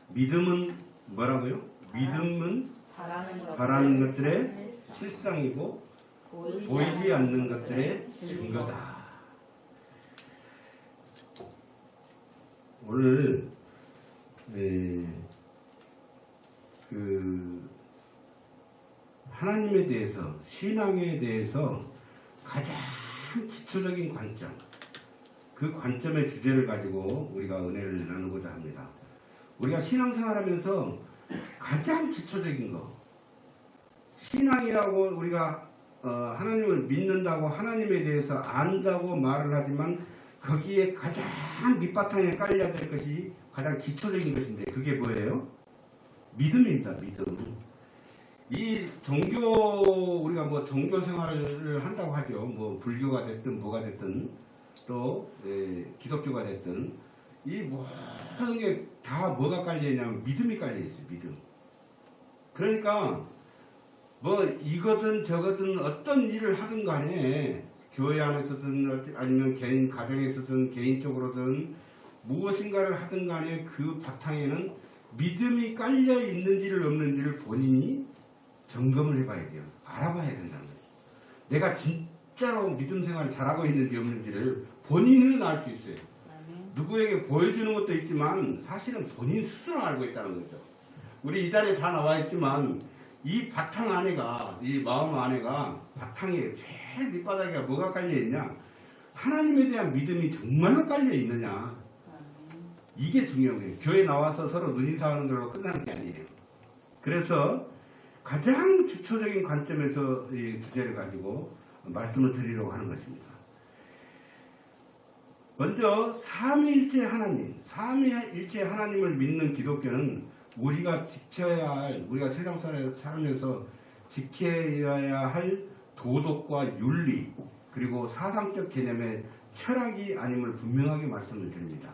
믿음은 뭐라고요? 믿음은 바라는 것들의 실상이고 보이지 않는 것들의 증거다. 오늘 하나님에 대해서, 신앙에 대해서 가장 기초적인 관점, 그 관점의 주제를 가지고 우리가 은혜를 나누고자 합니다. 우리가 신앙생활하면서 가장 기초적인 거, 신앙이라고 우리가 하나님을 믿는다고, 하나님에 대해서 안다고 말을 하지만 거기에 가장 밑바탕에 깔려야 될 것이 가장 기초적인 것인데, 그게 뭐예요? 믿음입니다. 믿음. 이 종교, 우리가 뭐 종교 생활을 한다고 하죠. 뭐 불교가 됐든 뭐가 됐든 또 기독교가 됐든 이 모든 게 다 뭐가 깔려있냐면 믿음이 깔려있어요. 믿음. 그러니까 뭐 이거든 저거든 어떤 일을 하든 간에 교회 안에서든 아니면 개인 가정에서든 개인적으로든 무엇인가를 하든 간에 그 바탕에는 믿음이 깔려 있는지를 없는지를 본인이 점검을 해봐야 돼요. 알아봐야 된다는 거죠. 내가 진짜로 믿음 생활을 잘하고 있는지 없는지를 본인은 알 수 있어요. 누구에게 보여주는 것도 있지만 사실은 본인 스스로 알고 있다는 거죠. 우리 이 자리에 다 나와 있지만 이 바탕 안에가, 이 마음 안에가 바탕에 제일 밑바닥에 뭐가 깔려 있냐? 하나님에 대한 믿음이 정말로 깔려 있느냐? 이게 중요한 거예요. 교회 나와서 서로 눈인사하는 걸로 끝나는 게 아니에요. 그래서 가장 기초적인 관점에서 이 주제를 가지고 말씀을 드리려고 하는 것입니다. 먼저 삼위일체 하나님, 삼위일체 하나님을 믿는 기독교는 우리가 지켜야 할, 우리가 세상 살면서 지켜야 할 도덕과 윤리, 그리고 사상적 개념의 철학이 아님을 분명하게 말씀을 드립니다.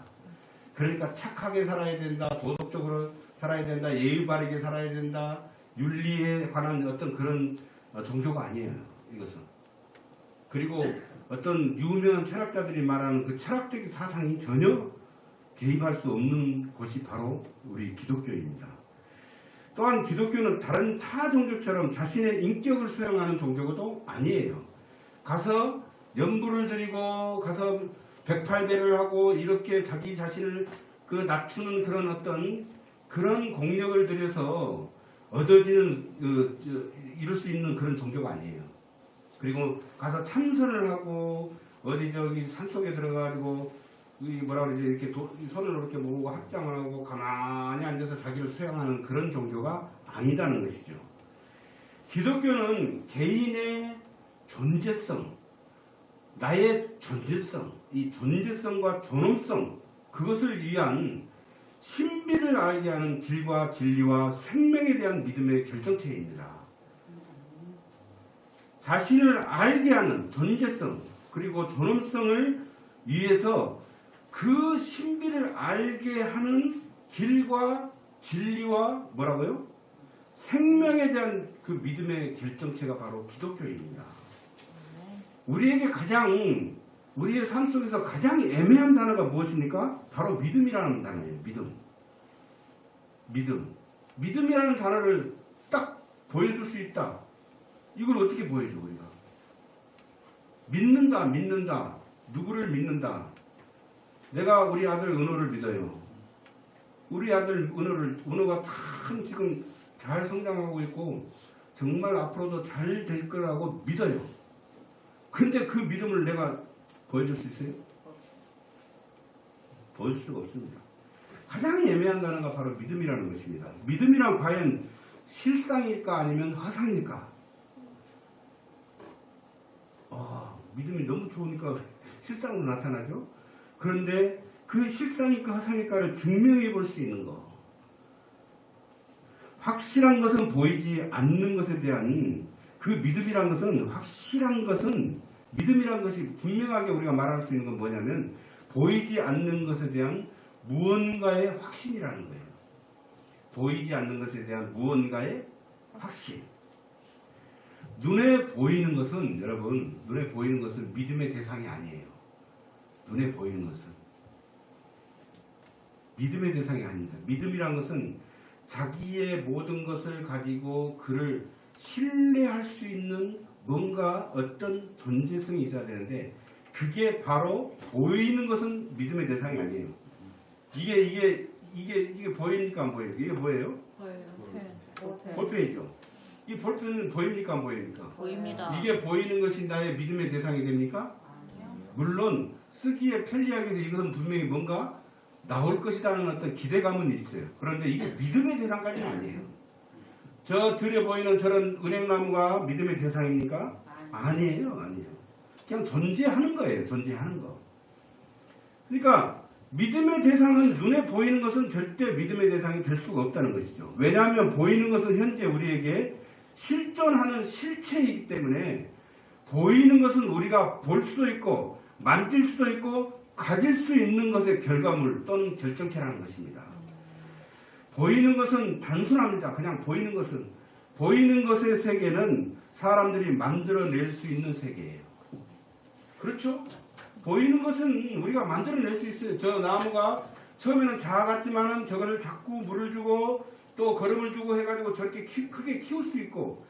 그러니까 착하게 살아야 된다, 도덕적으로 살아야 된다, 예의 바르게 살아야 된다, 윤리에 관한 어떤 그런 종교가 아니에요. 이것은. 그리고 어떤 유명한 철학자들이 말하는 그 철학적 사상이 전혀 개입할 수 없는 것이 바로 우리 기독교입니다. 또한 기독교는 다른 타 종교처럼 자신의 인격을 수용하는 종교도 아니에요. 가서 연부를 드리고 가서 108배를 하고 이렇게 자기 자신을 낮추는 그런 어떤 그런 공력을 들여서 얻어지는 이룰 수 있는 그런 종교가 아니에요. 그리고 가서 참선을 하고 어디 저기 산속에 들어가지고 뭐라 그러지 이렇게 손을 이렇게 모으고 합장을 하고 가만히 앉아서 자기를 수양하는 그런 종교가 아니다는 것이죠. 기독교는 개인의 존재성, 나의 존재성, 이 존재성과 존엄성, 그것을 위한 신비를 알게 하는 길과 진리와 생명에 대한 믿음의 결정체입니다. 자신을 알게 하는 존재성 그리고 존엄성을 위해서 그 신비를 알게 하는 길과 진리와 뭐라고요? 생명에 대한 그 믿음의 결정체가 바로 기독교입니다. 우리에게 가장 우리의 삶 속에서 가장 애매한 단어가 무엇입니까? 바로 믿음이라는 단어예요. 믿음이라는 단어를 딱 보여줄 수 있다. 이걸 어떻게 보여줘 우리가? 믿는다. 누구를 믿는다? 내가 우리 아들 은호를 믿어요. 우리 아들 은호가 참 지금 잘 성장하고 있고 정말 앞으로도 잘 될 거라고 믿어요. 근데 그 믿음을 내가 보여줄 수 있어요? 보여줄 수가 없습니다. 가장 애매한 단어가 바로 믿음이라는 것입니다. 믿음이란 과연 실상일까 아니면 허상일까? 믿음이 너무 좋으니까 실상으로 나타나죠. 그런데 그 실상일까 허상일까를 증명해 볼 수 있는 거. 확실한 것은 보이지 않는 것에 대한 그 믿음이란 것은 확실한 것은 믿음이란 것이 분명하게 우리가 말할 수 있는 건 뭐냐면 보이지 않는 것에 대한 무언가의 확신이라는 거예요. 보이지 않는 것에 대한 무언가의 확신. 눈에 보이는 것은 여러분 눈에 보이는 것은 믿음의 대상이 아니에요. 눈에 보이는 것은 믿음의 대상이 아닙니다. 믿음이란 것은 자기의 모든 것을 가지고 그를 신뢰할 수 있는 뭔가 어떤 존재성이 있어야 되는데 그게 바로 보이는 것은 믿음의 대상이 아니에요. 이게 보입니까 안 보여요? 이게 뭐예요? 보여요. 볼펜이죠. 이 볼펜은 보입니까 안 보입니까? 보입니다. 이게 보이는 것이 나의 믿음의 대상이 됩니까? 아니요. 물론 쓰기에 편리하게 해서 이것은 분명히 뭔가 나올 것이라는 어떤 기대감은 있어요. 그런데 이게 믿음의 대상까지는 아니에요. 저 들에 보이는 저런 은행나무가 믿음의 대상입니까? 아니에요. 그냥 존재하는 거예요. 존재하는 거. 그러니까 믿음의 대상은 눈에 보이는 것은 절대 믿음의 대상이 될 수가 없다는 것이죠. 왜냐하면 보이는 것은 현재 우리에게 실존하는 실체이기 때문에 보이는 것은 우리가 볼 수도 있고 만질 수도 있고 가질 수 있는 것의 결과물 또는 결정체라는 것입니다. 보이는 것은 단순합니다. 그냥 보이는 것의 세계는 사람들이 만들어낼 수 있는 세계예요. 그렇죠? 보이는 것은 우리가 만들어낼 수 있어요. 저 나무가 처음에는 작았지만은 저거를 자꾸 물을 주고 또 거름을 주고 해가지고 저렇게 크게 키울 수 있고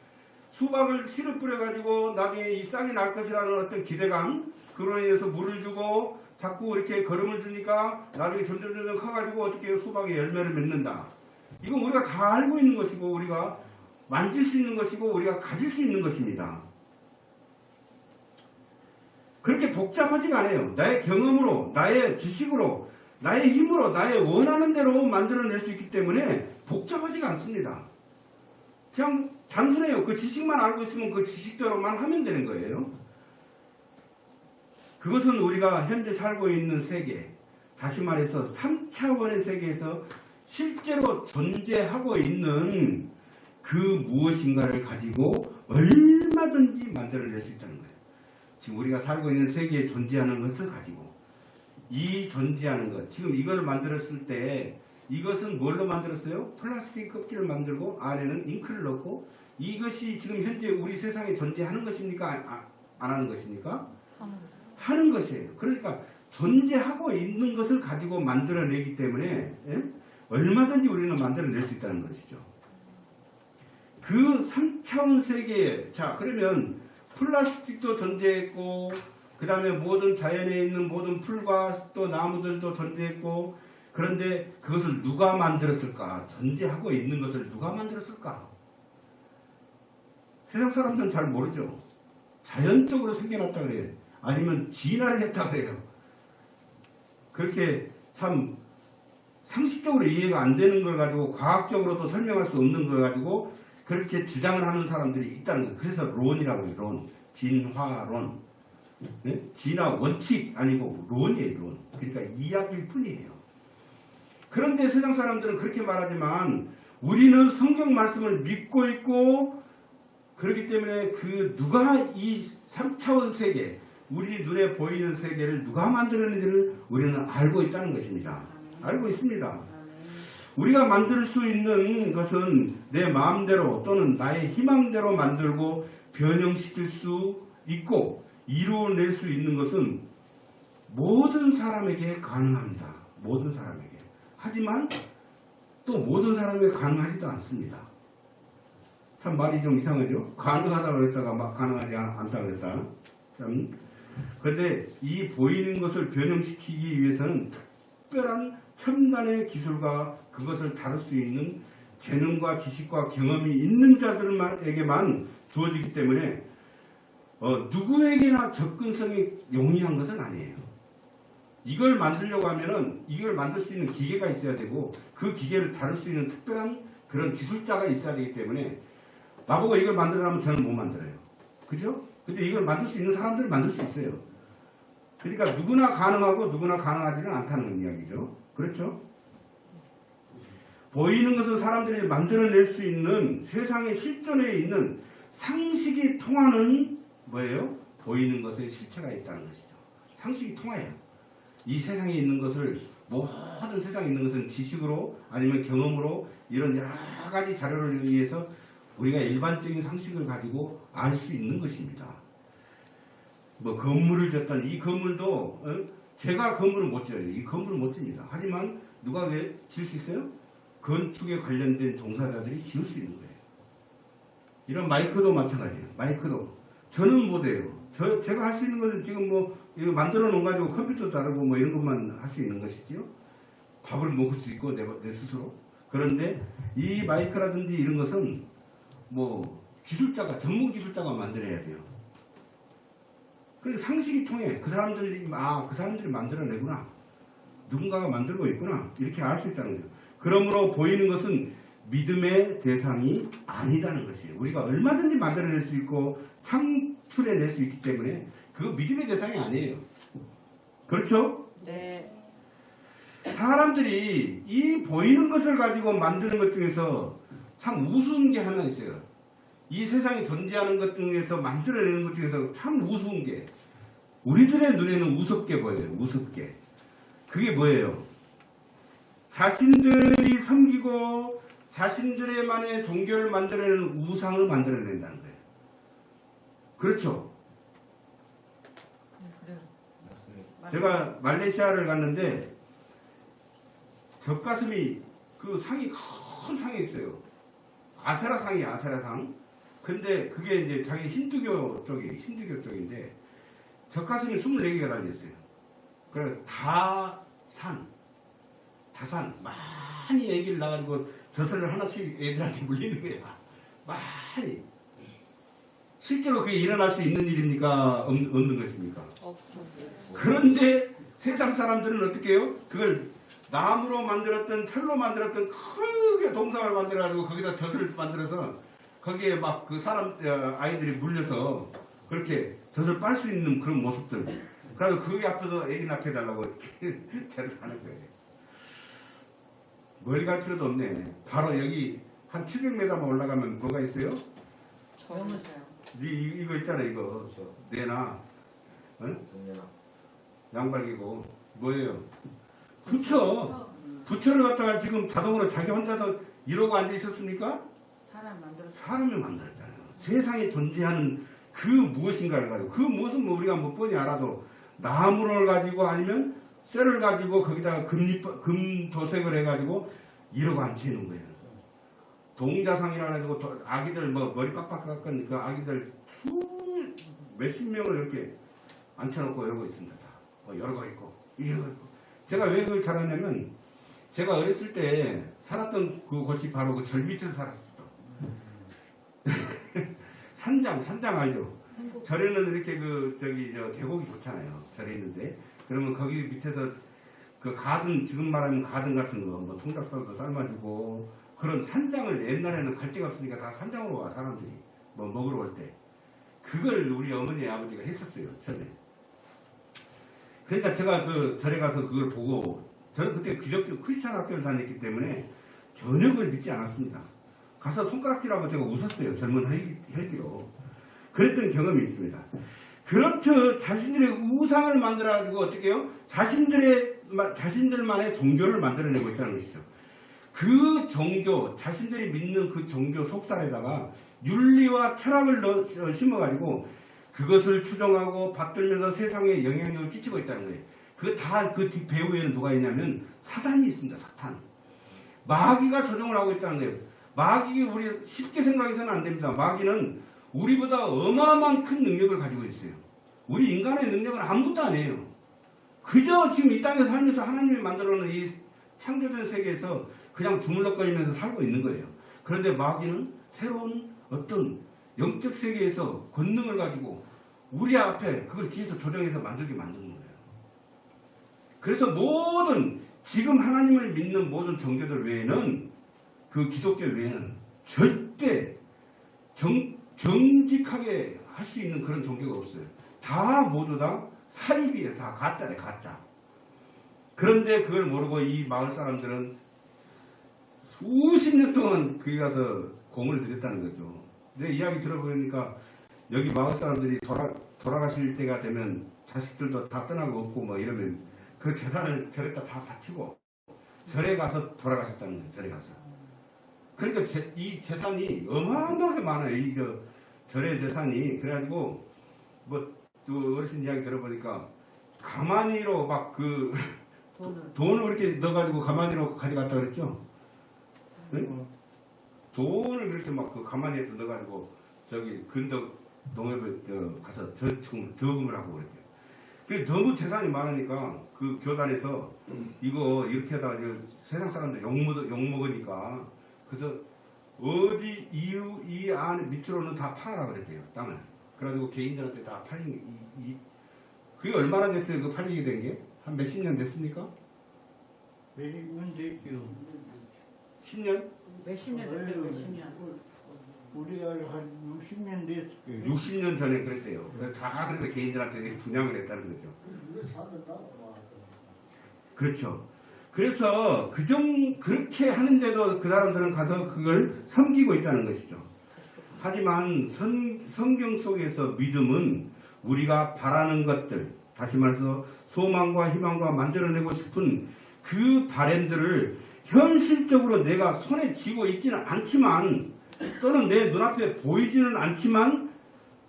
수박을 씨를 뿌려가지고 나중에 이 쌍이 날 것이라는 어떤 기대감 그로 인해서 물을 주고 자꾸 이렇게 거름을 주니까 나중에 점점 커가지고 어떻게 수박에 열매를 맺는다. 이건 우리가 다 알고 있는 것이고 우리가 만질 수 있는 것이고 우리가 가질 수 있는 것입니다. 그렇게 복잡하지가 않아요. 나의 경험으로, 나의 지식으로, 나의 힘으로, 나의 원하는 대로 만들어낼 수 있기 때문에 복잡하지가 않습니다. 그냥 단순해요. 그 지식만 알고 있으면 그 지식대로만 하면 되는 거예요. 그것은 우리가 현재 살고 있는 세계, 다시 말해서 3차원의 세계에서 실제로 존재하고 있는 그 무엇인가를 가지고 얼마든지 만들어낼 수 있다는 거예요. 지금 우리가 살고 있는 세계에 존재하는 것을 가지고 이 존재하는 것, 지금 이걸 만들었을 때 이것은 뭘로 만들었어요? 플라스틱 껍질을 만들고 안에는 잉크를 넣고 이것이 지금 현재 우리 세상에 존재하는 것입니까? 안 하는 것입니까? 하는 것이에요. 그러니까 존재하고 있는 것을 가지고 만들어내기 때문에 얼마든지 우리는 만들어낼 수 있다는 것이죠. 그 3차원 세계에 자 그러면 플라스틱도 존재했고 그 다음에 모든 자연에 있는 모든 풀과 또 나무들도 존재했고 그런데 그것을 누가 만들었을까? 존재하고 있는 것을 누가 만들었을까? 세상 사람들은 잘 모르죠. 자연적으로 생겨났다 그래요. 아니면 진화를 했다 그래요. 그렇게 참 상식적으로 이해가 안 되는 걸 가지고 과학적으로도 설명할 수 없는 걸 가지고 그렇게 주장을 하는 사람들이 있다는 거예요. 그래서 론이라고 해요. 론. 진화론. 네? 진화 원칙 아니고 론이에요. 론. 그러니까 이야기일 뿐이에요. 그런데 세상 사람들은 그렇게 말하지만 우리는 성경 말씀을 믿고 있고 그렇기 때문에 그 누가 이 3차원 세계 우리 눈에 보이는 세계를 누가 만들었는지를 우리는 알고 있다는 것입니다. 알고 있습니다. 우리가 만들 수 있는 것은 내 마음대로 또는 나의 희망대로 만들고 변형시킬 수 있고 이루어낼 수 있는 것은 모든 사람에게 가능합니다. 모든 사람에게. 하지만 또 모든 사람에게 가능하지도 않습니다. 참 말이 좀 이상하죠? 가능하다고 그랬다가 막 가능하지 않다고 그랬다. 참. 그런데 이 보이는 것을 변형시키기 위해서는 특별한 첨단의 기술과 그것을 다룰 수 있는 재능과 지식과 경험이 있는 자들에게만 주어지기 때문에 누구에게나 접근성이 용이한 것은 아니에요. 이걸 만들려고 하면은 이걸 만들 수 있는 기계가 있어야 되고 그 기계를 다룰 수 있는 특별한 그런 기술자가 있어야 되기 때문에 나보고 이걸 만들어라면 저는 못 만들어요. 그죠? 근데 이걸 만들 수 있는 사람들은 만들 수 있어요. 그러니까 누구나 가능하고 누구나 가능하지는 않다는 이야기죠. 그렇죠? 보이는 것은 사람들이 만들어낼 수 있는 세상의 실존에 있는 상식이 통하는 뭐예요? 보이는 것에 실체가 있다는 것이죠. 상식이 통해요. 이 세상에 있는 것을 모든 세상에 있는 것은 지식으로 아니면 경험으로 이런 여러 가지 자료를 의해서 우리가 일반적인 상식을 가지고 알 수 있는 것입니다. 뭐 건물을 졌던 이 건물도 제가 건물을 못 지어요. 이 건물을 못 집니다. 하지만 누가 왜 지을 수 있어요? 건축에 관련된 종사자들이 지을 수 있는 거예요. 이런 마이크도 마찬가지예요. 마이크도 저는 못해요. 제가 할 수 있는 것은 지금 뭐 이거 만들어 놓은 가지고 컴퓨터 다루고 뭐 이런 것만 할 수 있는 것이지요. 밥을 먹을 수 있고 내 스스로. 그런데 이 마이크라든지 이런 것은 뭐 기술자가 전문 기술자가 만들어야 돼요. 그래서 상식이 통해 그 사람들이 그 사람들이 만들어내구나. 누군가가 만들고 있구나. 이렇게 알 수 있다는 거죠. 그러므로 보이는 것은 믿음의 대상이 아니다는 것이에요. 우리가 얼마든지 만들어낼 수 있고 창출해낼 수 있기 때문에 그거 믿음의 대상이 아니에요. 그렇죠? 네. 사람들이 이 보이는 것을 가지고 만드는 것 중에서 참 우스운 게 하나 있어요. 이 세상에 존재하는 것 중에서 만들어내는 것 중에서 참 우스운 게 우리들의 눈에는 우습게 보여요. 우습게. 그게 뭐예요? 자신들이 섬기고 자신들의만의 종교를 만들어내는 우상을 만들어낸다는 거예요. 그렇죠? 그래요. 제가 말레이시아를 갔는데 젖가슴이 그 상이 큰 상이 있어요. 아세라 상이에요. 아세라 상. 근데 그게 이제 자기 힌두교 쪽인데 젖가슴이 24개가 달려있어요. 그래서 다산 많이 얘기를 나가지고 젖을 하나씩 애들한테 물리는 거예요. 많이. 실제로 그게 일어날 수 있는 일입니까? 없는 것입니까? 없죠. 그런데 세상 사람들은 어떻게 해요? 그걸 나무로 만들었던 철로 만들었던 크게 동상을 만들어가지고 거기다 젖을 만들어서 거기에 막 그 사람 아이들이 물려서 그렇게 젖을 빨 수 있는 그런 모습들. 그래서 거기 앞에서 애기 낳게해달라고 이렇게 젖을 하는 거예요. 멀리 갈 필요도 없네. 바로 여기 한 700m만 올라가면 뭐가 있어요? 저요. 이거 있잖아 이거. 그렇죠. 내나 어? 동네나. 양발기고 뭐예요? 부처를 갖다가 지금 자동으로 자기 혼자서 이러고 앉아 있었습니까? 사람 만들었어. 사람을 만들었잖아요. 세상에 존재하는 그 무엇인가를 가지고 그 무엇은 뭐 우리가 못 보니 알아도 나무를 가지고 아니면 쇠를 가지고 거기다가 금도색을 해가지고 이러고 앉혀 있는 거예요. 동자상이라 가지고 아기들 뭐 머리 빡빡 깎은 그 아기들 몇십 명을 이렇게 앉혀놓고 이러고 있습니다. 뭐 여러 거 있고 이러고 있고. 제가 왜 그걸 잘 아냐면 제가 어렸을 때 살았던 그곳이 바로 그 절 밑에서 살았어요. 산장 알죠? 절에는 이렇게 계곡이 좋잖아요. 절에 있는데 그러면 거기 밑에서 그 가든 지금 말하면 가든 같은 거 뭐 통닭살도 삶아주고 그런 산장을 옛날에는 갈 데가 없으니까 다 산장으로 와 사람들이 뭐 먹으러 올 때 그걸 우리 어머니 아버지가 했었어요 전에. 그러니까 제가 그 절에 가서 그걸 보고 저는 그때 기독교 크리스찬 학교를 다녔기 때문에 전혀 그걸 믿지 않았습니다. 가서 손가락질하고 제가 웃었어요. 젊은 혈기로. 그랬던 경험이 있습니다. 그렇죠. 자신들의 우상을 만들어가지고 어떻게 해요? 자신들만의 종교를 만들어내고 있다는 것이죠. 그 종교, 자신들이 믿는 그 종교 속살에다가 윤리와 철학을 심어가지고 그것을 추종하고 받들면서 세상에 영향력을 끼치고 있다는 거예요. 그 배후에는 누가 있냐면 사단이 있습니다. 사탄. 마귀가 조종을 하고 있다는 거예요. 마귀 우리 쉽게 생각해서는 안 됩니다. 마귀는 우리보다 어마어마한 큰 능력을 가지고 있어요. 우리 인간의 능력은 아무것도 아니에요. 그저 지금 이 땅에 살면서 하나님이 만들어놓은 이 창조된 세계에서 그냥 주물럭거리면서 살고 있는 거예요. 그런데 마귀는 새로운 어떤 영적 세계에서 권능을 가지고 우리 앞에 그걸 뒤에서 조정해서 만들게 만드는 거예요. 그래서 지금 하나님을 믿는 모든 종교들 외에는 그 기독교 외에는 절대 정직하게 할 수 있는 그런 종교가 없어요. 모두 다 사입이에요. 다 가짜래 가짜. 그런데 그걸 모르고 이 마을 사람들은 수십 년 동안 거기 가서 공을 들였다는 거죠. 내 이야기 들어보니까 여기 마을 사람들이 돌아가실 때가 되면 자식들도 다 떠나고 없고 뭐 이러면 그 재산을 절에다 다 바치고 절에 가서 돌아가셨다는 거예요. 절에 가서. 그러니까 이 재산이 어마어마하게 많아요. 이 절의 재산이. 그래가지고 뭐 또 어르신 이야기 들어보니까 가만히로 막 돈을 그렇게 넣어가지고 가만히 놓고 가져갔다 그랬죠? 네? 돈을 그렇게 막 그 가만히에 넣어가지고 저기 근덕 농협에 가서 저금을 하고 그랬대요. 그 너무 재산이 많으니까 그 교단에서 이거 이렇게 하다가 세상 사람들 욕먹으니까 그래서 어디 이유 이 안 밑으로는 다 팔아라 그랬대요. 땅을. 그래가지고 개인들한테 다 팔린 그게 얼마나 됐어요? 그 팔리게 된 게? 한 몇십 년 됐습니까? 몇년 됐죠. 10년? 몇십 년 됐대요, 몇십 년. 우리가 한 60년 됐을 거예요. 60년 전에 그랬대요. 다 그래서 개인들한테 분양을 했다는 거죠. 그렇죠. 그래서 그렇게 하는데도 그 사람들은 가서 그걸 섬기고 있다는 것이죠. 하지만 성경 속에서 믿음은 우리가 바라는 것들, 다시 말해서 소망과 희망과 만들어내고 싶은 그 바램들을 현실적으로 내가 손에 쥐고 있지는 않지만 또는 내 눈앞에 보이지는 않지만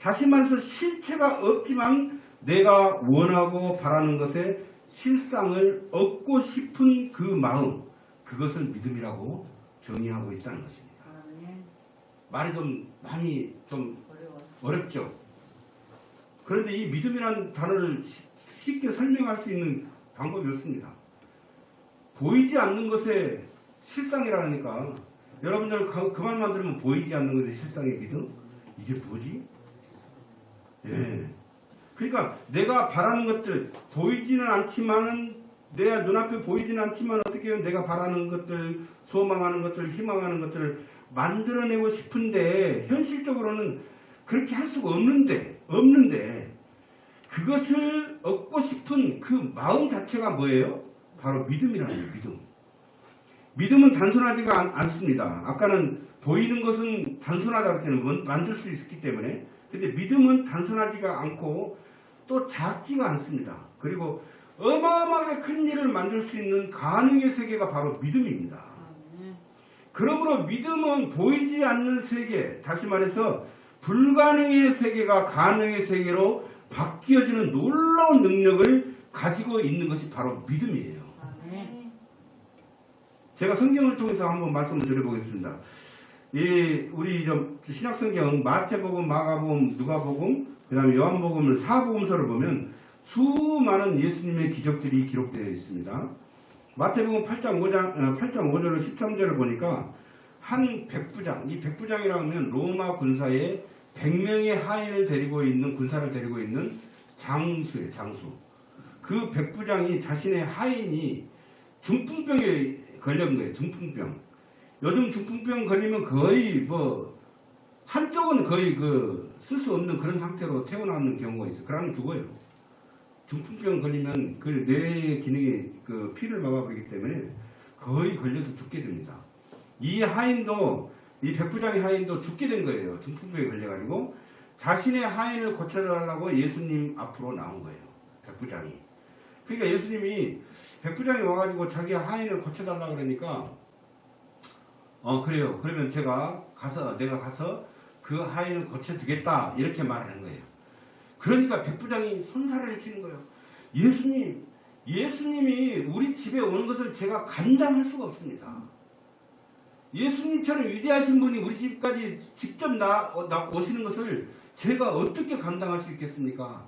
다시 말해서 실체가 없지만 내가 원하고 바라는 것에 실상을 얻고 싶은 그 마음, 그것을 믿음이라고 정의하고 있다는 것입니다. 말이 좀 많이 좀 어렵죠. 그런데 이 믿음이라는 단어를 쉽게 설명할 수 있는 방법이 없습니다. 보이지 않는 것의 실상이라니까 여러분들 그 말만 들으면 보이지 않는 것의 실상의 믿음? 이게 뭐지? 예. 그러니까 내가 바라는 것들 보이지는 않지만은 내 눈앞에 보이지는 않지만 어떻게 해요? 내가 바라는 것들, 소망하는 것들, 희망하는 것들을 만들어내고 싶은데 현실적으로는 그렇게 할 수가 없는데 그것을 얻고 싶은 그 마음 자체가 뭐예요? 바로 믿음이라는 거예요. 믿음. 믿음은 단순하지가 않습니다. 아까는 보이는 것은 단순하다고 때는 만들 수 있기 때문에 근데 믿음은 단순하지가 않고 또 작지가 않습니다. 그리고 어마어마하게 큰 일을 만들 수 있는 가능의 세계가 바로 믿음입니다. 그러므로 믿음은 보이지 않는 세계, 다시 말해서 불가능의 세계가 가능의 세계로 바뀌어지는 놀라운 능력을 가지고 있는 것이 바로 믿음이에요. 제가 성경을 통해서 한번 말씀을 드려보겠습니다. 우리 신약성경 마태복음, 마가복음, 누가복음, 그 다음에 요한복음을 사복음서를 보면 수많은 예수님의 기적들이 기록되어 있습니다. 마태복음 8장 5절로 13절을 보니까 한 백부장, 이 백부장이라고 하면 로마 군사에 100명의 하인을 데리고 있는 군사를 데리고 있는 장수예요. 장수. 그 백부장이 자신의 하인이 중풍병에 걸린 거예요. 중풍병. 요즘 중풍병 걸리면 거의 한쪽은 거의 쓸 수 없는 그런 상태로 태어나는 경우가 있어요. 그러면 죽어요. 중풍병 걸리면 그 뇌의 기능이 피를 막아버리기 때문에 거의 걸려서 죽게 됩니다. 이 백부장의 하인도 죽게 된 거예요. 중풍병에 걸려가지고 자신의 하인을 고쳐달라고 예수님 앞으로 나온 거예요. 백부장이. 그러니까 예수님이 백부장이 와가지고 자기 하인을 고쳐달라고 그러니까 그래요. 그러면 내가 가서 그 하인을 고쳐주겠다 이렇게 말하는 거예요. 그러니까 백부장이 손살을 치는 거예요. 예수님이 우리 집에 오는 것을 제가 감당할 수가 없습니다. 예수님처럼 위대하신 분이 우리 집까지 직접 오시는 것을 제가 어떻게 감당할 수 있겠습니까?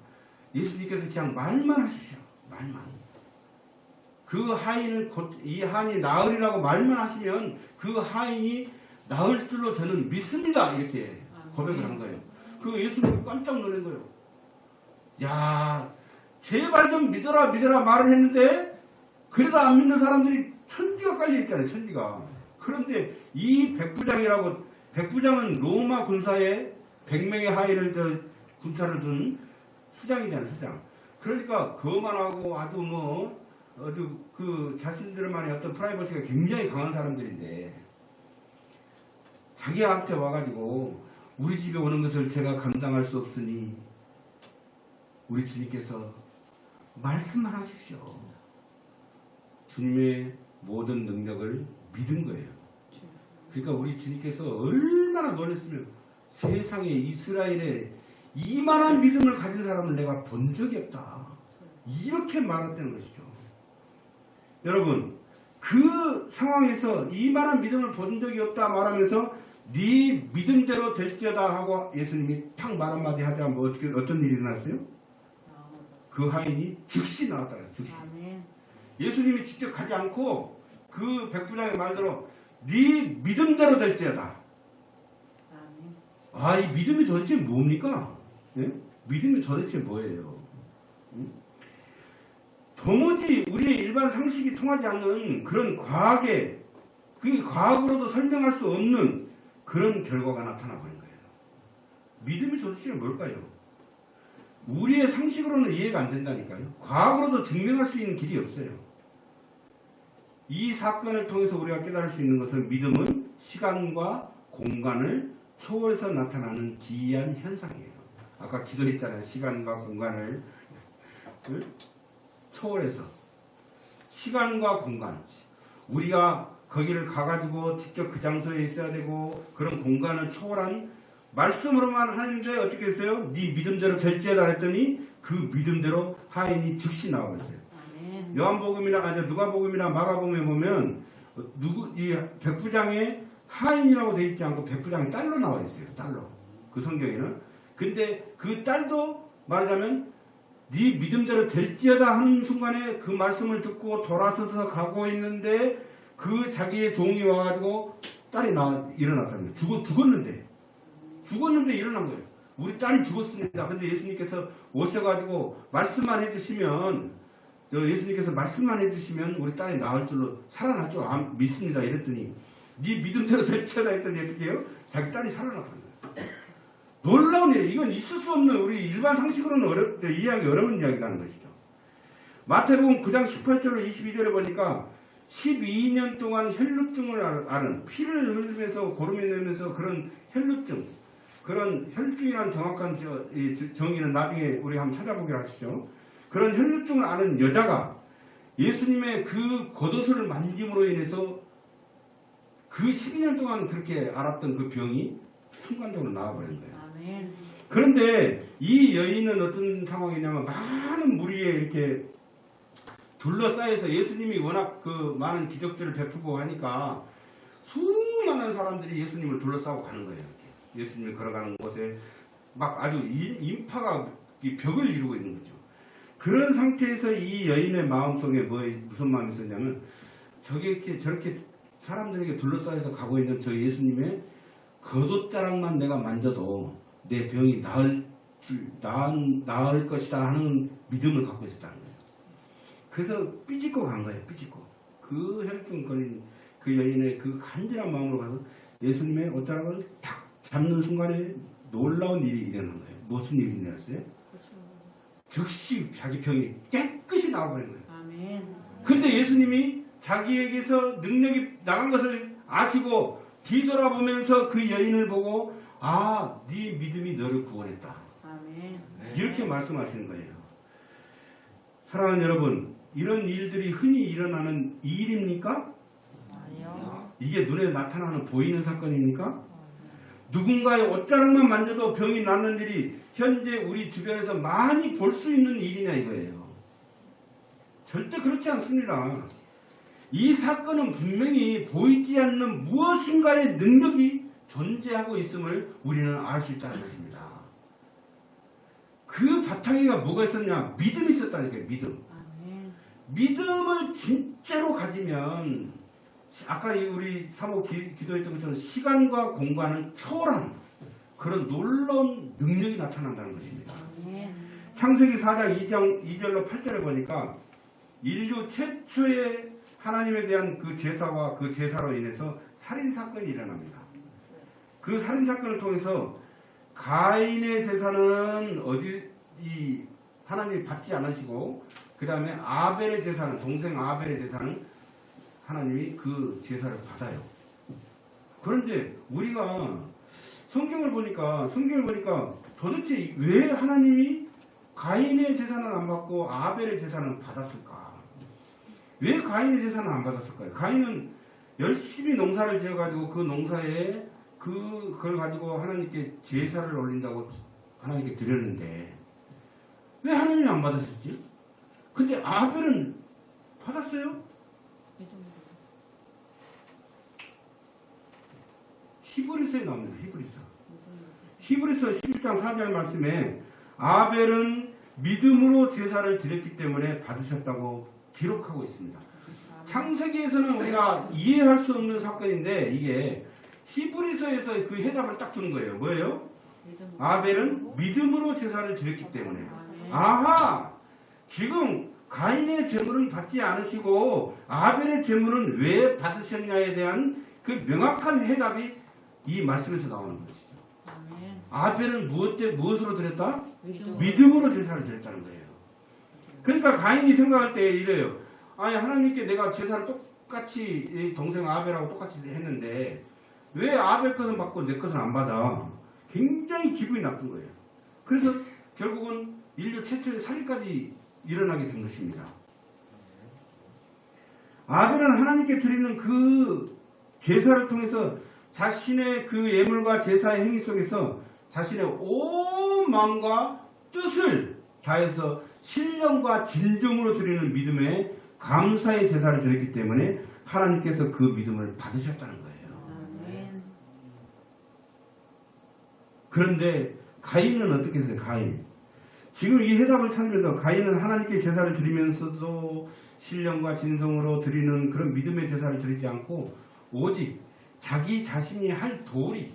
예수님께서 그냥 말만 하십시오. 말만. 이 하인이 나으리라고 말만 하시면 그 하인이 나을 줄로 저는 믿습니다. 이렇게 고백을 한 거예요. 그 예수님이 깜짝 놀란 거예요. 야, 제발 좀 믿어라 말을 했는데 그래도 안 믿는 사람들이 천지가 깔려 있잖아요. 천지가. 그런데 이 백부장은 로마 군사에 100명의 하인을 군사를 둔 수장이잖아요. 수장. 그러니까 거만하고 아주 자신들만의 어떤 프라이버시가 굉장히 강한 사람들인데 자기한테 와가지고 우리 집에 오는 것을 제가 감당할 수 없으니 우리 주님께서 말씀만 하십시오. 주님의 모든 능력을 믿은 거예요. 그러니까 우리 주님께서 얼마나 놀랐으면 세상에 이스라엘에 이만한 믿음을 가진 사람을 내가 본 적이 없다. 이렇게 말했다는 것이죠. 여러분, 그 상황에서 이만한 믿음을 본 적이 없다 말하면서 네 믿음대로 될지어다 하고 예수님이 탁 말 한마디 하자 뭐 어떤 일이 일어났어요? 그 하인이 즉시 나왔더라. 즉시. 아멘. 예수님이 직접 가지 않고 그 백부장의 말대로 네 믿음대로 될지어다. 아멘. 아, 이 믿음이 도대체 뭡니까? 예? 믿음이 도대체 뭐예요? 도무지 우리의 일반 상식이 통하지 않는 그런 과학에, 그 과학으로도 설명할 수 없는 그런 결과가 나타나 버린 거예요. 믿음이 도대체 뭘까요? 우리의 상식으로는 이해가 안 된다니까요. 과학으로도 증명할 수 있는 길이 없어요. 이 사건을 통해서 우리가 깨달을 수 있는 것은 믿음은 시간과 공간을 초월해서 나타나는 기이한 현상이에요. 아까 기도했잖아요. 시간과 공간을 초월해서. 시간과 공간. 우리가 거기를 가가지고 직접 그 장소에 있어야 되고 그런 공간을 초월한 말씀으로만 하는데 어떻게 했어요? 네 믿음대로 될지어다 했더니 그 믿음대로 하인이 즉시 나와버렸어요. 아멘. 요한복음이나 누가복음이나 마가복음에 보면 이 백부장의 하인이라고 되어 있지 않고 백부장의 딸로 나와 있어요. 딸로. 그 성경에는. 근데 그 딸도 말하자면 네 믿음대로 될지어다 하는 순간에 그 말씀을 듣고 돌아서서 가고 있는데 그 자기의 종이 와가지고 딸이 일어났다는 거예요. 죽었는데 일어난 거예요. 우리 딸이 죽었습니다. 근데 예수님께서 오셔가지고 말씀만 해주시면 예수님께서 말씀만 해주시면 우리 딸이 나을 줄로 살아나죠. 믿습니다. 이랬더니 네 믿음대로 될지어다 했더니 어떻게 해요? 자기 딸이 살아났다는 거예요. 놀라운 일이에요. 이건 있을 수 없는 우리 일반 상식으로는 이해하기 어려운 이야기라는 것이죠. 마태복음 9장 18절로 22절에 보니까 12년 동안 혈루증을 앓은 피를 흘리면서 고름이 내면서 그런 혈루증, 그런 혈증이라는 정확한 정의는 나중에 우리 한번 찾아보기로 하시죠. 그런 혈루증을 앓은 여자가 예수님의 그 겉옷을 만짐으로 인해서 그 12년 동안 그렇게 앓았던 그 병이 순간적으로 나와버린 거예요. 아멘. 그런데 이 여인은 어떤 상황이냐면 많은 무리에 이렇게 둘러싸여서 예수님이 워낙 그 많은 기적들을 베푸고 하니까 수많은 사람들이 예수님을 둘러싸고 가는 거예요. 이렇게. 예수님이 걸어가는 곳에 막 아주 인파가 이 벽을 이루고 있는 거죠. 그런 상태에서 이 여인의 마음속에 무슨 마음이 있었냐면 저렇게 사람들에게 둘러싸여서 가고 있는 저 예수님의 겉옷자락만 내가 만져도 내 병이 나을 것이다 하는 믿음을 갖고 있었다는 거예요. 그래서 삐짓고 간 거예요. 삐짓고. 그 혈증 걸린 그 여인의 그 간절한 마음으로 가서 예수님의 옷자락을 탁 잡는 순간에 놀라운 일이 일어난 거예요. 무슨 일이 일어났어요? 즉시 자기 병이 깨끗이 나와버린 거예요. 아멘. 근데 예수님이 자기에게서 능력이 나간 것을 아시고 뒤돌아보면서 그 여인을 보고 네 믿음이 너를 구원했다. 아멘. 이렇게 말씀하시는 거예요. 사랑하는 여러분, 이런 일들이 흔히 일어나는 일입니까? 아니요. 이게 눈에 나타나는 보이는 사건입니까? 누군가의 옷자락만 만져도 병이 낫는 일이 현재 우리 주변에서 많이 볼 수 있는 일이냐 이거예요. 절대 그렇지 않습니다. 이 사건은 분명히 보이지 않는 무엇인가의 능력이 존재하고 있음을 우리는 알 수 있다는 것입니다. 그 바탕에가 뭐가 있었냐? 믿음이 있었다니까요. 믿음. 아멘. 믿음을 진짜로 가지면 아까 우리 사모 기도했던 것처럼 시간과 공간을 초월한 그런 놀라운 능력이 나타난다는 것입니다. 아멘. 창세기 4장 2절로 8절에 보니까 인류 최초의 하나님에 대한 그 제사와 그 제사로 인해서 살인사건이 일어납니다. 그 살인사건을 통해서 가인의 제사는 하나님이 받지 않으시고 그 다음에 아벨의 제사는 동생 아벨의 제사는 하나님이 그 제사를 받아요. 그런데 우리가 성경을 보니까 도대체 왜 하나님이 가인의 제사는 안 받고 아벨의 제사는 받았을까? 왜 가인의 제사는 안 받았을까요? 가인은 열심히 농사를 지어가지고 그 농사에 그걸 가지고 하나님께 제사를 올린다고 하나님께 드렸는데 왜 하나님이 안 받았었지? 근데 아벨은 받았어요? 히브리서에 나옵니다. 히브리서 11장 4절 말씀에 아벨은 믿음으로 제사를 드렸기 때문에 받으셨다고 기록하고 있습니다. 창세기에서는 우리가 이해할 수 없는 사건인데 이게 히브리서에서 그 해답을 딱 주는 거예요. 뭐예요? 아벨은 믿음으로 제사를 드렸기 때문에. 아하! 지금 가인의 제물은 받지 않으시고 아벨의 제물은 왜 받으셨냐에 대한 그 명확한 해답이 이 말씀에서 나오는 것이죠. 아벨은 무엇으로 드렸다? 믿음으로 제사를 드렸다는 거예요. 그러니까 가인이 생각할 때 이래요. 아니 하나님께 내가 제사를 똑같이 동생 아벨하고 똑같이 했는데 왜 아벨 것은 받고 내 것은 안 받아? 굉장히 기분이 나쁜 거예요. 그래서 결국은 인류 최초의 살인까지 일어나게 된 것입니다. 아벨은 하나님께 드리는 그 제사를 통해서 자신의 그 예물과 제사의 행위 속에서 자신의 온 마음과 뜻을 다해서 신령과 진정으로 드리는 믿음에 감사의 제사를 드렸기 때문에 하나님께서 그 믿음을 받으셨다는 거예요. 그런데 가인은 어떻게 했어요? 가인. 지금 이 해답을 찾으면서 가인은 하나님께 제사를 드리면서도 신령과 진성으로 드리는 그런 믿음의 제사를 드리지 않고 오직 자기 자신이 할 도리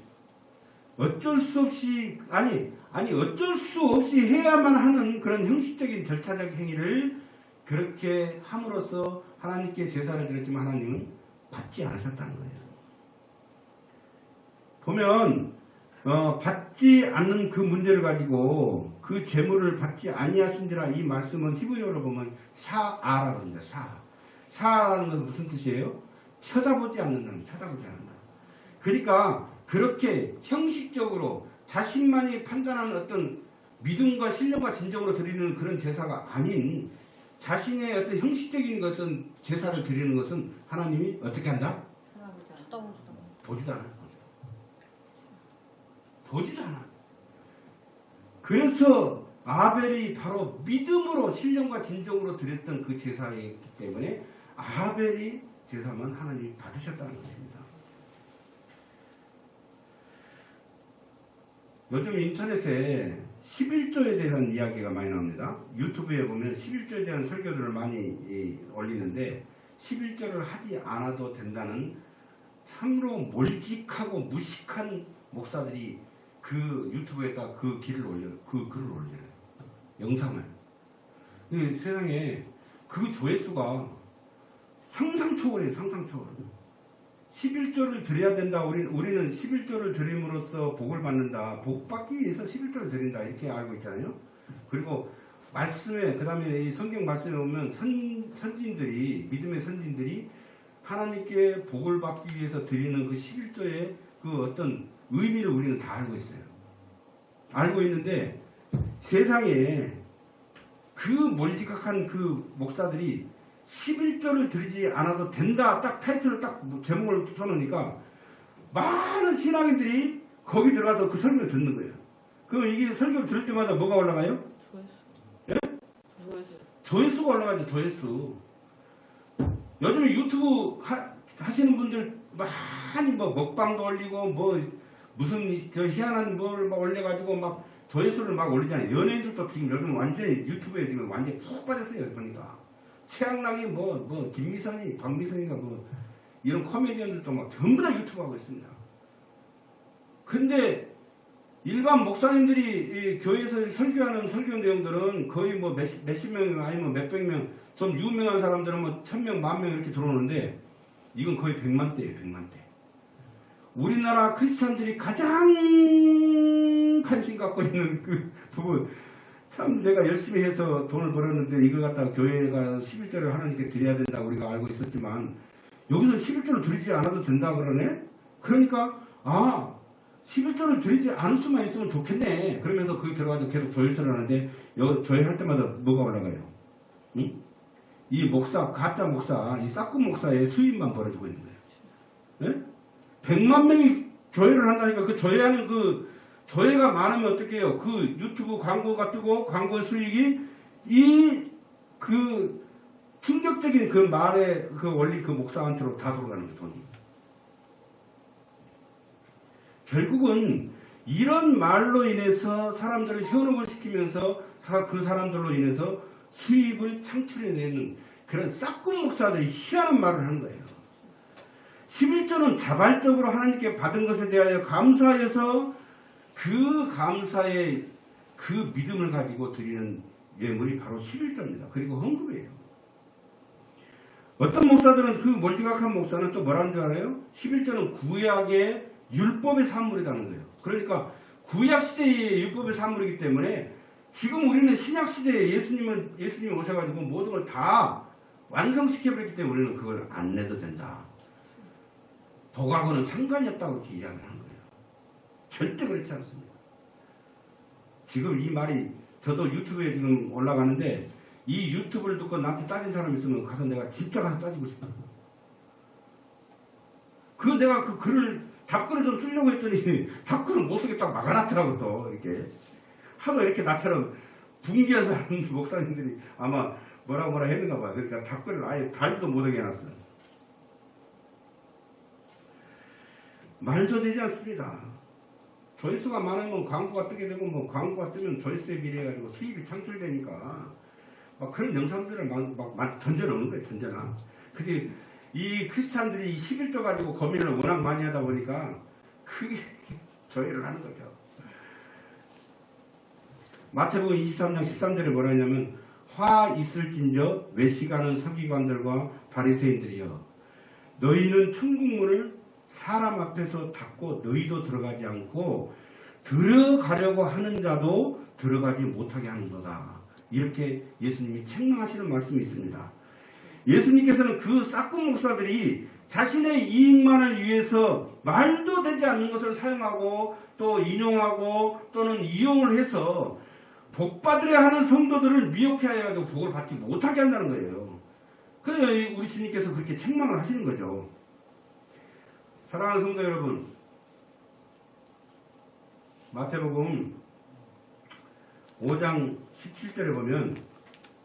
어쩔 수 없이 어쩔 수 없이 해야만 하는 그런 형식적인 절차적 행위를 그렇게 함으로써 하나님께 제사를 드렸지만 하나님은 받지 않으셨다는 거예요. 보면 받지 않는 그 문제를 가지고 그 제물을 받지 아니하신지라 이 말씀은 히브리어로 보면 샤아라고 합니다. 샤아라는 것은 무슨 뜻이에요? 쳐다보지 않는다. 쳐다보지 않는다. 그러니까 그렇게 형식적으로 자신만이 판단하는 어떤 믿음과 신령과 진정으로 드리는 그런 제사가 아닌 자신의 어떤 형식적인 어떤 제사를 드리는 것은 하나님이 어떻게 한다? 보지도 않아. 보지도 않아. 그래서 아벨이 바로 믿음으로 신령과 진정으로 드렸던 그 제사이기 때문에 아벨이 제사만 하나님이 받으셨다는 것입니다. 요즘 인터넷에 11조에 대한 이야기가 많이 나옵니다. 유튜브에 보면 11조에 대한 설교들을 많이 올리는데 11조를 하지 않아도 된다는 참으로 몰직하고 무식한 목사들이 그 유튜브에다 그 글을 올려요. 영상을. 세상에 그 조회수가 상상 초월이에요. 상상 초월. 11조를 드려야 된다. 우리는 11조를 드림으로써 복을 받는다. 복 받기 위해서 11조를 드린다. 이렇게 알고 있잖아요. 그리고 말씀에 그 다음에 이 성경 말씀에 보면 선진들이 믿음의 선진들이 하나님께 복을 받기 위해서 드리는 그 11조의 그 어떤 의미를 우리는 다 알고 있어요. 알고 있는데 세상에 그 몰지각한 그 목사들이 11조를 드리지 않아도 된다. 딱 타이틀을 딱 제목을 써놓으니까 많은 신앙인들이 거기 들어가서 그 설교를 듣는 거예요. 그럼 이게 설교를 들을 때마다 뭐가 올라가요? 예? 조회수가 올라가죠. 조회수. 요즘에 유튜브 하시는 분들 많이 뭐 먹방도 올리고 뭐 무슨 저 희한한 뭘 막 올려가지고 막 조회수를 막 올리잖아요. 연예인들도 지금 요즘 완전히 유튜브에 지금 완전히 푹 빠졌어요. 보니까. 최양락이 뭐 김미선이 박미선이가 뭐 이런 코미디언들도 막 전부 다 유튜브 하고 있습니다. 근데 일반 목사님들이 이 교회에서 설교하는 설교 내용들은 거의 뭐 몇십 명 아니면 몇백 명 좀 유명한 사람들은 뭐 1000명, 10,000명 이렇게 들어오는데 이건 거의 100만대예요. 100만대. 우리나라 크리스찬들이 가장 관심 갖고 있는 그 부분 참 내가 열심히 해서 돈을 벌었는데 이걸 갖다가 교회가 11조를 하나님께 드려야 된다고 우리가 알고 있었지만 여기서 11조를 드리지 않아도 된다 그러네? 그러니까 11조를 드리지 않을 수만 있으면 좋겠네. 그러면서 거기 들어가서 계속 조회수를 하는데 조회할 때마다 뭐가 올라가요? 응? 이 목사, 가짜 목사, 이 싹군 목사의 수입만 벌어지고 있는 거예요. 네? 100만 명이 조회를 한다니까 그 조회하는 그 조회가 많으면 어떻게 해요? 그 유튜브 광고가 뜨고 광고 수익이 이 그 충격적인 그 말의 그 원리 그 목사한테로 다 돌아가는 거예요, 돈이. 결국은 이런 말로 인해서 사람들을 현혹을 시키면서 그 사람들로 인해서 수입을 창출해내는 그런 싹군 목사들이 희한한 말을 하는 거예요. 11조는 자발적으로 하나님께 받은 것에 대하여 감사해서 그 감사의 그 믿음을 가지고 드리는 예물이 바로 11조입니다. 그리고 헌금이에요. 어떤 목사들은 그 멀티각한 목사는 또 뭐라는 줄 알아요? 11조는 구약의 율법의 산물이라는 거예요. 그러니까 구약시대의 율법의 산물이기 때문에 지금 우리는 신약시대에 예수님이 오셔가지고 모든 걸 다 완성시켜버렸기 때문에 우리는 그걸 안 내도 된다. 복하고는 상관이 없다고 이렇게 이야기를 하는 거예요. 절대 그렇지 않습니다. 지금 이 말이 저도 유튜브에 지금 올라가는데 이 유튜브를 듣고 나한테 따진 사람이 있으면 가서 내가 진짜 가서 따지고 싶다. 내가 그 글을 답글을 좀 쓰려고 했더니 답글을 못 쓰겠다고 막아놨더라고 또 이렇게. 하도 이렇게 나처럼 분기한 사람 목사님들이 아마 뭐라 했는가 봐요. 그러니까 답글을 아예 달지도 못하게 해놨어요. 말도 되지 않습니다. 조회수가 많으면 광고가 뜨게 되고 뭐 광고가 뜨면 조회수에 비례해가지고 수입이 창출되니까 막 그런 영상들을 막 던져놓는 거예요. 던져놔. 근데 이 크리스찬들이 11조 가지고 고민을 워낙 많이 하다 보니까 크게 조회를 하는 거죠. 마태복음 23장 13절에 뭐라 하냐면 화 있을진저 외식하는 서기관들과 바리새인들이여 너희는 천국문을 사람 앞에서 닫고 너희도 들어가지 않고 들어가려고 하는 자도 들어가지 못하게 하는도다. 이렇게 예수님이 책망하시는 말씀이 있습니다. 예수님께서는 그 싹군 목사들이 자신의 이익만을 위해서 말도 되지 않는 것을 사용하고 또 인용하고 또는 이용을 해서 복받으려 하는 성도들을 미혹해 해가지고 복을 받지 못하게 한다는 거예요. 그래서 우리 주님께서 그렇게 책망을 하시는 거죠. 사랑하는 성도 여러분, 마태복음 5장 17절에 보면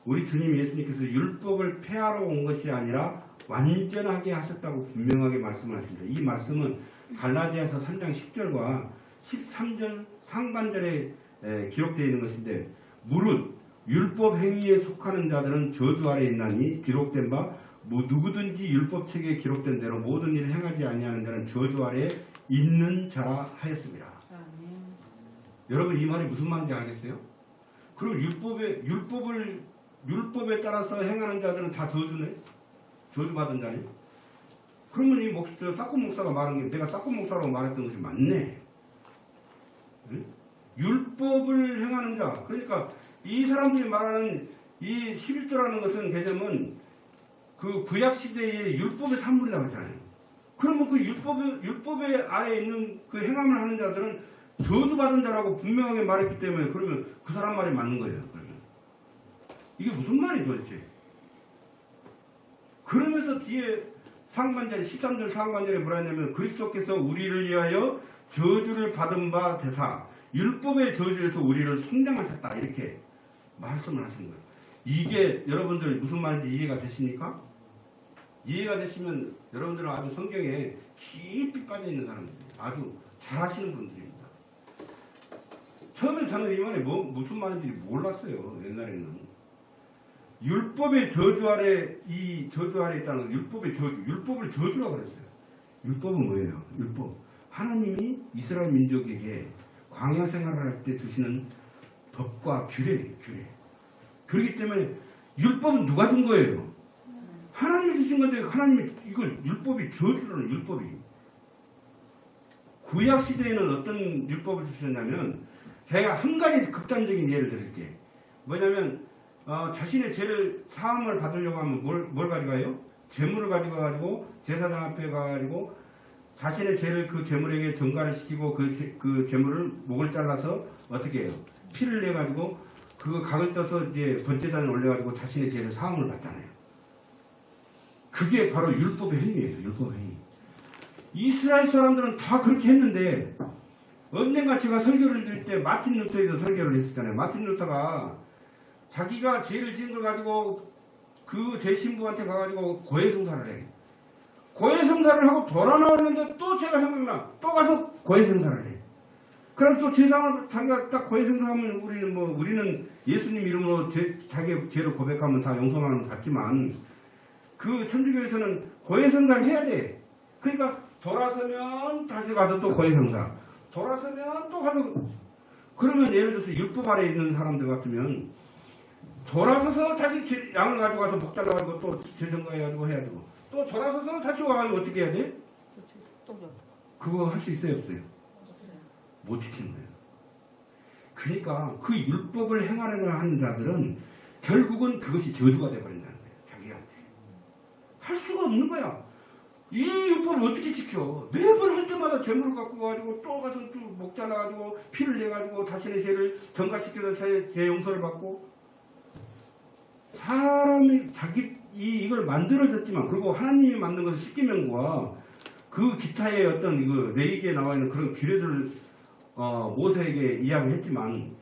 우리 주님 예수님께서 율법을 폐하러 온 것이 아니라 완전하게 하셨다고 분명하게 말씀하십니다. 이 말씀은 갈라디아서 3장 10절과 13절 상반절에 기록되어 있는 것인데 무릇 율법 행위에 속하는 자들은 저주 아래 있나니 기록된 바 누구든지 율법책에 기록된 대로 모든 일을 행하지 아니하는 자는 저주 아래 있는 자라 하였습니다. 아멘. 여러분 이 말이 무슨 말인지 알겠어요? 그럼 율법에 따라서 행하는 자들은 다 저주네? 저주받은 자네? 그러면 이 싹군 목사가 말한 게 내가 싹군 목사라고 말했던 것이 맞네. 응? 율법을 행하는 자. 그러니까 이 사람들이 말하는 이 11조라는 것은 개념은 그 구약시대의 율법의 산물이라고 했잖아요. 그러면 그 율법의 아래 있는 그 행함을 하는 자들은 저주받은 자라고 분명하게 말했기 때문에 그러면 그 사람 말이 맞는 거예요. 그러면. 이게 무슨 말이죠 도대체? 그러면서 뒤에 상반절에 13절 상반절에 뭐라 했냐면 그리스도께서 우리를 위하여 저주를 받은 바 되사 율법의 저주에서 우리를 속량하셨다 이렇게 말씀을 하시는 거예요. 이게 여러분들 무슨 말인지 이해가 되십니까? 이해가 되시면 여러분들은 아주 성경에 깊이 빠져있는 사람들이에요. 아주 잘하시는 분들입니다. 처음에 저는 이 말이 무슨 말인지 몰랐어요. 옛날에는. 율법의 저주 아래 이 저주 아래 있다는 건 율법의 저주, 율법을 저주라고 그랬어요. 율법은 뭐예요? 율법. 하나님이 이스라엘 민족에게 광야 생활을 할 때 주시는 법과 규례. 그렇기 때문에 율법은 누가 준 거예요? 하나님이 주신 건데 하나님이 이걸 율법이 저주라는 율법이. 구약 시대에는 어떤 율법을 주셨냐면 제가 한 가지 극단적인 예를 드릴게요. 뭐냐면 자신의 죄를 사함을 받으려고 하면 뭘 가져가요? 재물을 가지고 제사장 앞에 가가지고 자신의 죄를 그 재물에게 전가를 시키고 그 재물을 목을 잘라서 어떻게 해요? 피를 내가지고 그거 각을 떠서 이제 번제단에 올려가지고 자신의 죄를 사함을 받잖아요. 그게 바로 율법의 행위예요. 율법의 행위. 이스라엘 사람들은 다 그렇게 했는데 언젠가 제가 설교를 드릴 때 마틴 루터에도 설교를 했었잖아요. 마틴 루터가 자기가 죄를 지은 걸 가지고 그 제 신부한테 가가지고 고해성사를 해. 고해성사를 하고 돌아 나오는데 또 제가 생각나. 또 가서 고해성사를 해. 그럼 또 제상을 자기가 딱 고해성사하면 우리는 예수님 이름으로 자기의 죄를 고백하면 다 용서하면 닿지만 그 천주교에서는 고해성사를 해야 돼. 그러니까 돌아서면 다시 가서 또 고해성사. 돌아서면 또 가서 그러면 예를 들어서 율법 아래 있는 사람들 같으면 돌아서서 다시 양을 가지고 가서 복 달라가지고 또 재정가해가지고 해야 되고 또 돌아서서 다시 와가지고 어떻게 해야 돼? 그거 할 수 있어요 없어요? 못 지키는 거예요. 그러니까 그 율법을 행하려고 하는 자들은 결국은 그것이 저주가 돼버린다는 거예요. 자기한테. 할 수가 없는 거야. 이 율법을 어떻게 지켜? 매번 할 때마다 재물을 갖고 가지고 또 가서 또 목 잘라가지고 피를 내가지고 자신의 죄를 전가시켜서 죄 용서를 받고 사람이 이걸 만들어졌지만 그리고 하나님이 만든 것은 십계명과 그 기타의 어떤 이거 레이기에 나와 있는 그런 규례들을 모세에게 이야기했지만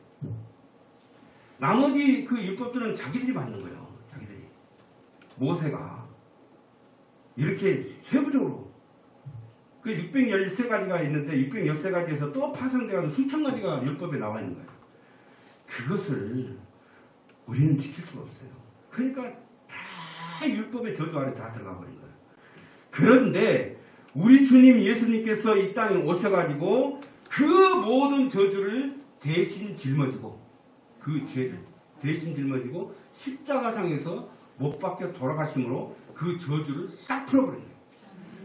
나머지 그 율법들은 자기들이 만든 거예요. 자기들이 모세가 이렇게 세부적으로 그 613가지가 있는데 613가지에서 또 파생돼가지고 수천 가지가 율법에 나와 있는 거예요. 그것을 우리는 지킬 수가 없어요. 그러니까 다 율법의 저주 아래 다 들어가 버린 거예요. 그런데 우리 주님 예수님께서 이 땅에 오셔가지고 그 모든 저주를 대신 짊어지고 그 죄를 대신 짊어지고 십자가상에서 못 박혀 돌아가심으로 그 저주를 싹 풀어버린 거예요.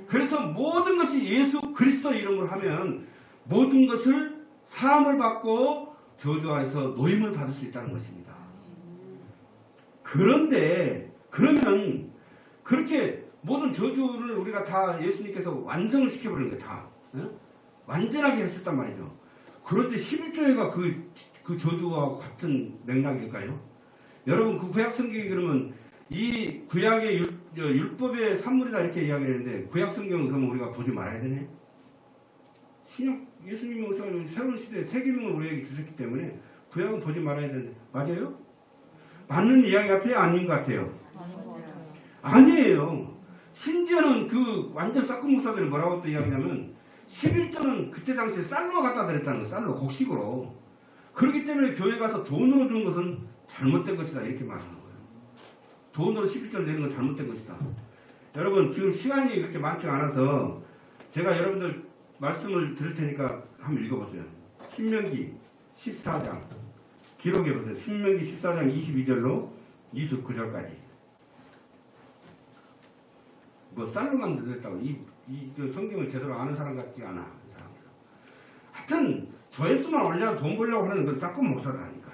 그래서 모든 것이 예수 그리스도 이름으로 하면 모든 것을 사함을 받고 저주 아래서 노임을 받을 수 있다는 것입니다. 그런데 그러면 그렇게 모든 저주를 우리가 다 예수님께서 완성을 시켜버리는 거예요. 다. 완전하게 했었단 말이죠. 그런데 11조회가 그 저주와 같은 맥락일까요? 여러분 그 구약 성경이 그러면 이 구약의 율법의 산물이다 이렇게 이야기했는데 구약 성경은 그러면 우리가 보지 말아야 되네? 신약 예수님이 오셔서 새로운 시대에 세계명을 우리에게 주셨기 때문에 구약은 보지 말아야 되는데 맞아요? 맞는 이야기 같아요? 아닌 것 같아요? 아니에요. 심지어는 그 완전 싹군 목사들이 뭐라고 또 이야기냐면 11조는 그때 당시에 쌀로 갖다 드렸다는 거예요. 쌀로 곡식으로. 그렇기 때문에 교회 가서 돈으로 주는 것은 잘못된 것이다 이렇게 말하는 거예요. 돈으로 11조를 내는 건 잘못된 것이다. 여러분 지금 시간이 그렇게 많지가 않아서 제가 여러분들 말씀을 드릴 테니까 한번 읽어보세요. 신명기 14장 기록해보세요. 신명기 14장 22절로 29절까지. 뭐 쌀로만 드렸다고 이 성경을 제대로 아는 사람 같지 않아. 하여튼 조회수만 올려서 돈 벌려고 하는 건 싹군 목사라니까.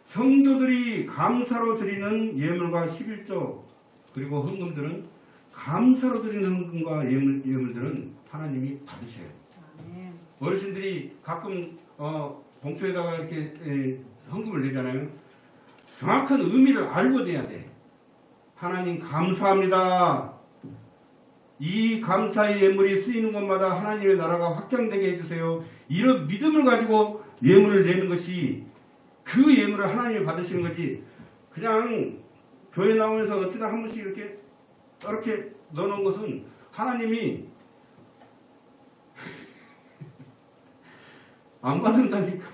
성도들이 감사로 드리는 예물과 11조 그리고 헌금들은 감사로 드리는 헌금과 예물들은 하나님이 받으셔요. 어르신들이 가끔 봉투에다가 이렇게 헌금을 내잖아요. 정확한 의미를 알고 내야 돼. 하나님 감사합니다. 이 감사의 예물이 쓰이는 곳마다 하나님의 나라가 확장되게 해주세요. 이런 믿음을 가지고 예물을 내는 것이 그 예물을 하나님이 받으시는 거지. 그냥 교회 나오면서 어쩌다 한 번씩 이렇게 넣어놓은 것은 하나님이 안 받는다니까.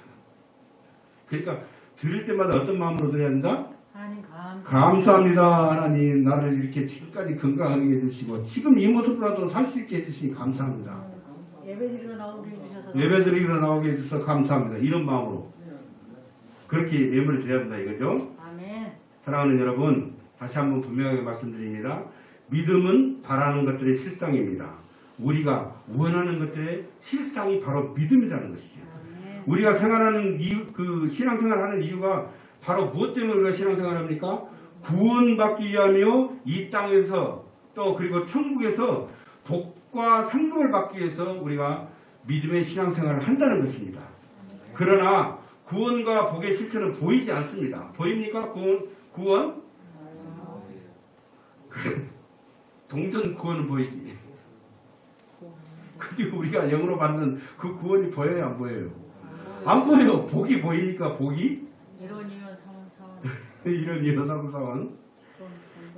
그러니까 드릴 때마다 어떤 마음으로 드려야 한다? 하나님 감사합니다. 하나님 나를 이렇게 지금까지 건강하게 해주시고 지금 이 모습으로라도 살 수 있게 해주시니 감사합니다. 예배드리러 나오게 해주셔서 예배드리러 나오게 해주셔서 감사합니다. 이런 마음으로 그렇게 예물을 드려야 한다 이거죠. 아멘. 사랑하는 여러분 다시 한번 분명하게 말씀드립니다. 믿음은 바라는 것들의 실상입니다. 우리가 원하는 것들의 실상이 바로 믿음이라는 것이죠. 아멘. 우리가 생활하는 이유, 그 신앙생활하는 이유가 바로 무엇 때문에 우리가 신앙생활합니까? 구원받기 위하며 이 땅에서 또 그리고 천국에서 복과 상급을 받기 위해서 우리가 믿음의 신앙생활을 한다는 것입니다. 그러나 구원과 복의 실체는 보이지 않습니다. 보입니까? 구원? 동전 구원은 보이지. 근데 우리가 영으로 받는 그 구원이 보여요? 안 보여요? 안 보여요. 복이 보입니까? 복이? 이론이면 상상. 이런 사무사원.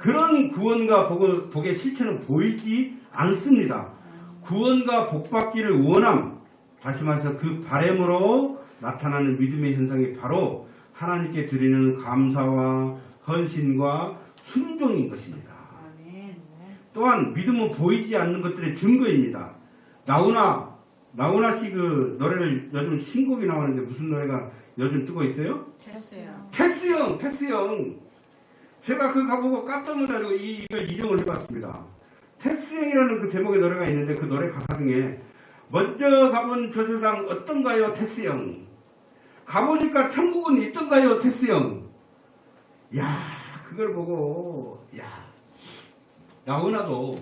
그런 구원과 복의 실체는 보이지 않습니다. 구원과 복받기를 원함, 다시 말해서 그 바람으로 나타나는 믿음의 현상이 바로 하나님께 드리는 감사와 헌신과 순종인 것입니다. 아멘. 또한 믿음은 보이지 않는 것들의 증거입니다. 나훈아 씨 그 노래를 요즘 신곡이 나오는데 무슨 노래가 요즘 뜨고 있어요? 됐어요. 테스 형. 제가 그거 가보고 깜짝 놀라고 이걸 이용을 해봤습니다. 테스 형이라는 그 제목의 노래가 있는데 그 노래 가사 중에 먼저 가본 저 세상 어떤가요, 테스 형? 가보니까 천국은 있던가요, 테스 형? 야, 그걸 보고 나훈아도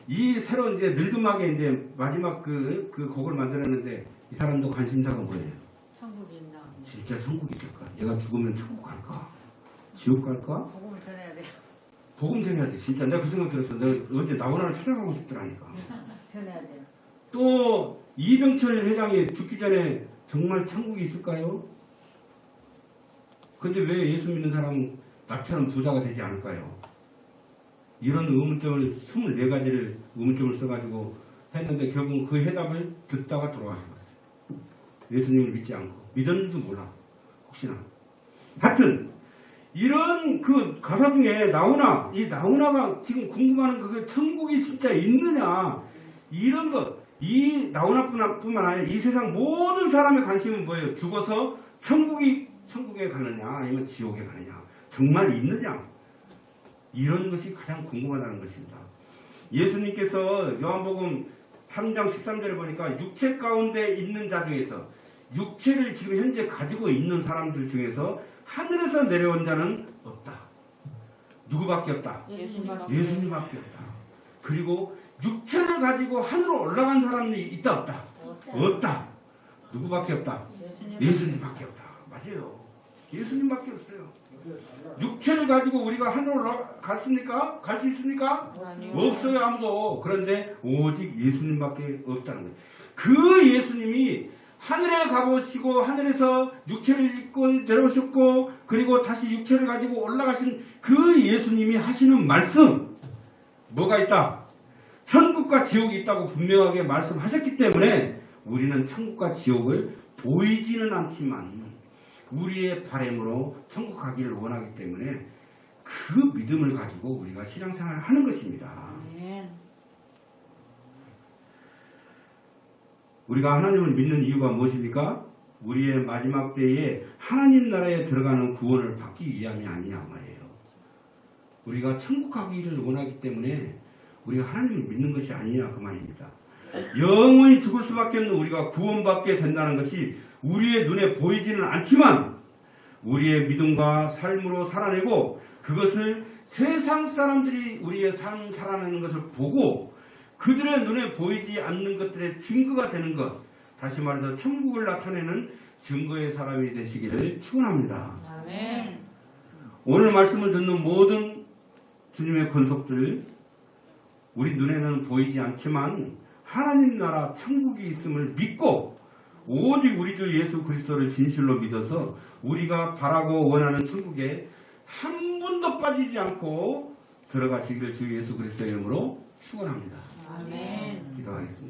이 새로운 이제 늙음하게 이제 마지막 그 곡을 만들었는데 이 사람도 관심사가 뭐예요? 천국이 있나? 진짜 천국 있을까? 얘가 죽으면 천국 갈까? 지옥 갈까? 복음을 전해야 돼요. 복음 전해야 돼. 진짜 내가 그 생각 들었어. 내가 언제 나훈아를 찾아가고 싶더라니까. 전해야 돼요. 또 이병철 회장이 죽기 전에 정말 천국이 있을까요? 근데 왜 예수 믿는 사람은 나처럼 부자가 되지 않을까요? 이런 의문점을 24가지를 의문점을 써가지고 했는데 결국은 그 해답을 듣다가 돌아가셨어요. 예수님을 믿지 않고 믿었는지도 몰라. 혹시나. 하여튼 이런 그 가사 중에 나훈아가 지금 궁금한 그 천국이 진짜 있느냐 이런 것, 이 나훈아뿐만 아니라 이 세상 모든 사람의 관심은 뭐예요? 죽어서 천국에 가느냐 아니면 지옥에 가느냐, 정말 있느냐, 이런 것이 가장 궁금하다는 것입니다. 예수님께서 요한복음 3장 13절에 보니까 육체 가운데 있는 자 중에서, 육체를 지금 현재 가지고 있는 사람들 중에서 하늘에서 내려온 자는 없다. 누구밖에 없다? 예수님밖에 없다. 그리고 육체를 가지고 하늘로 올라간 사람이 있다 없다? 없다. 누구밖에 없다? 예수님밖에 없다. 맞아요. 예수님밖에 없어요. 육체를 가지고 우리가 하늘로 올라갔습니까? 갈 수 있습니까? 아니요. 없어요, 아무도. 그런데 오직 예수님밖에 없다는 거예요. 그 예수님이 하늘에 가보시고 하늘에서 육체를 입고 내려오셨고 그리고 다시 육체를 가지고 올라가신 그 예수님이 하시는 말씀, 뭐가 있다? 천국과 지옥이 있다고 분명하게 말씀하셨기 때문에 우리는 천국과 지옥을 보이지는 않지만 우리의 바람으로 천국 가기를 원하기 때문에 그 믿음을 가지고 우리가 신앙생활을 하는 것입니다. 아멘. 우리가 하나님을 믿는 이유가 무엇입니까? 우리의 마지막 때에 하나님 나라에 들어가는 구원을 받기 위함이 아니냐 말이에요. 우리가 천국 가기를 원하기 때문에 우리가 하나님을 믿는 것이 아니냐 그 말입니다. 영원히 죽을 수밖에 없는 우리가 구원받게 된다는 것이 우리의 눈에 보이지는 않지만 우리의 믿음과 삶으로 살아내고 그것을 세상 사람들이 우리의 삶 살아내는 것을 보고 그들의 눈에 보이지 않는 것들의 증거가 되는 것, 다시 말해서 천국을 나타내는 증거의 사람이 되시기를 축원합니다. 아멘. 오늘 말씀을 듣는 모든 주님의 권속들, 우리 눈에는 보이지 않지만 하나님 나라 천국이 있음을 믿고 오직 우리 주 예수 그리스도를 진실로 믿어서 우리가 바라고 원하는 천국에 한 분도 빠지지 않고 들어가시기를 주 예수 그리스도의 이름으로 축원합니다. 아멘. 기도하겠습니다.